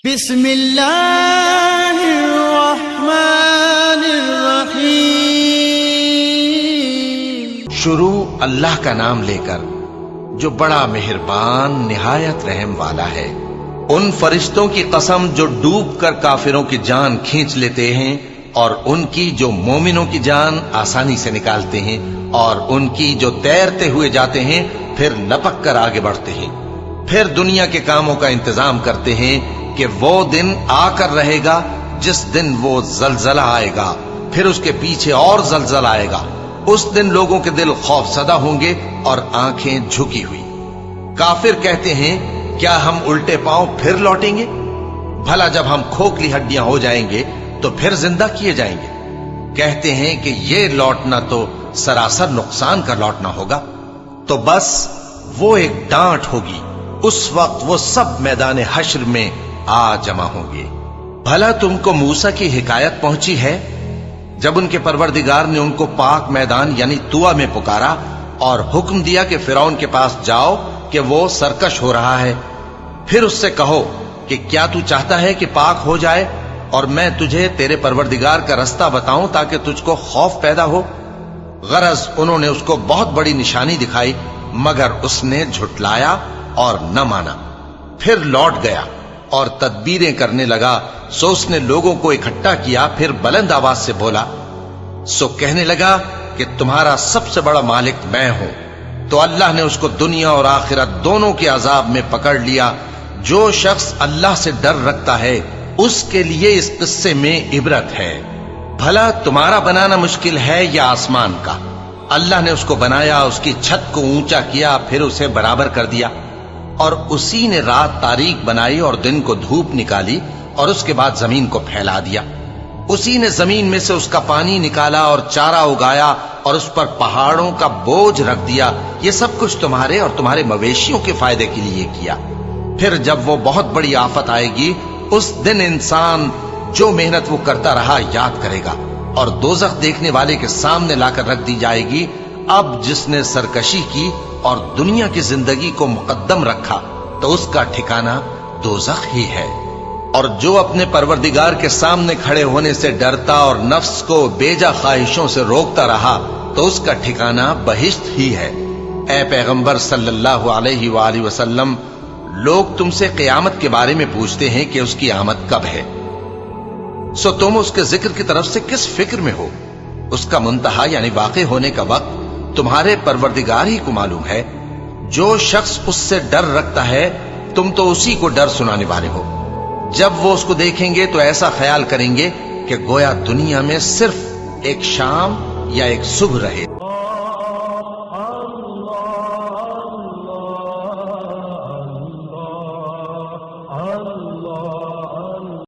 بسم اللہ الرحمن الرحیم۔ شروع اللہ کا نام لے کر جو بڑا مہربان نہایت رحم والا ہے۔ ان فرشتوں کی قسم جو ڈوب کر کافروں کی جان کھینچ لیتے ہیں، اور ان کی جو مومنوں کی جان آسانی سے نکالتے ہیں، اور ان کی جو تیرتے ہوئے جاتے ہیں پھر لپک کر آگے بڑھتے ہیں، پھر دنیا کے کاموں کا انتظام کرتے ہیں کہ وہ دن آ کر رہے گا جس دن وہ زلزلہ آئے گا، پھر اس کے پیچھے اور زلزلہ آئے گا۔ اس دن لوگوں کے دل خوف زدہ ہوں گے اور آنکھیں جھکی ہوئی۔ کافر کہتے ہیں کیا ہم الٹے پاؤں پھر لوٹیں گے؟ بھلا جب ہم کھوکھلی ہڈیاں ہو جائیں گے تو پھر زندہ کیے جائیں گے؟ کہتے ہیں کہ یہ لوٹنا تو سراسر نقصان کا لوٹنا ہوگا۔ تو بس وہ ایک ڈانٹ ہوگی، اس وقت وہ سب میدان حشر میں آ جمع ہوں گے۔ بھلا تم کو موسیٰ کی حکایت پہنچی ہے جب ان کے پروردگار نے ان کو پاک میدان یعنی طوٰ میں پکارا اور حکم دیا کہ فرعون کے پاس جاؤ کہ وہ سرکش ہو رہا ہے، پھر اس سے کہو کہ کیا تو چاہتا ہے کہ پاک ہو جائے اور میں تجھے تیرے پروردگار کا رستہ بتاؤں تاکہ تجھ کو خوف پیدا ہو؟ غرض انہوں نے اس کو بہت بڑی نشانی دکھائی مگر اس نے جھٹلایا اور نہ مانا۔ پھر لوٹ گیا اور تدبیریں کرنے لگا، سو اس نے لوگوں کو اکٹھا کیا، پھر بلند آواز سے بولا، سو کہنے لگا کہ تمہارا سب سے بڑا مالک میں ہوں۔ تو اللہ نے اس کو دنیا اور آخرت دونوں کے عذاب میں پکڑ لیا۔ جو شخص اللہ سے ڈر رکھتا ہے اس کے لیے اس قصے میں عبرت ہے۔ بھلا تمہارا بنانا مشکل ہے یا آسمان کا؟ اللہ نے اس کو بنایا، اس کی چھت کو اونچا کیا، پھر اسے برابر کر دیا، اور اسی نے رات تاریک بنائی اور دن کو دھوپ نکالی، اور اس کے بعد زمین کو پھیلا دیا۔ اسی نے زمین میں سے اس کا پانی نکالا اور چارہ اگایا اور اس پر پہاڑوں کا بوجھ رکھ دیا۔ یہ سب کچھ تمہارے اور تمہارے مویشیوں کے فائدے کے لیے کیا۔ پھر جب وہ بہت بڑی آفت آئے گی اس دن انسان جو محنت وہ کرتا رہا یاد کرے گا، اور دوزخ دیکھنے والے کے سامنے لا کر رکھ دی جائے گی۔ اب جس نے سرکشی کی اور دنیا کی زندگی کو مقدم رکھا تو اس کا ٹھکانہ دوزخ ہی ہے، اور جو اپنے پروردگار کے سامنے کھڑے ہونے سے ڈرتا اور نفس کو بیجا خواہشوں سے روکتا رہا تو اس کا ٹھکانہ بہشت ہی ہے۔ اے پیغمبر صلی اللہ علیہ وآلہ وسلم، لوگ تم سے قیامت کے بارے میں پوچھتے ہیں کہ اس کی آمد کب ہے، سو تم اس کے ذکر کی طرف سے کس فکر میں ہو؟ اس کا منتہا یعنی واقع ہونے کا وقت تمہارے پروردگار ہی کو معلوم ہے۔ جو شخص اس سے ڈر رکھتا ہے تم تو اسی کو ڈر سنانے والے ہو۔ جب وہ اس کو دیکھیں گے تو ایسا خیال کریں گے کہ گویا دنیا میں صرف ایک شام یا ایک صبح رہے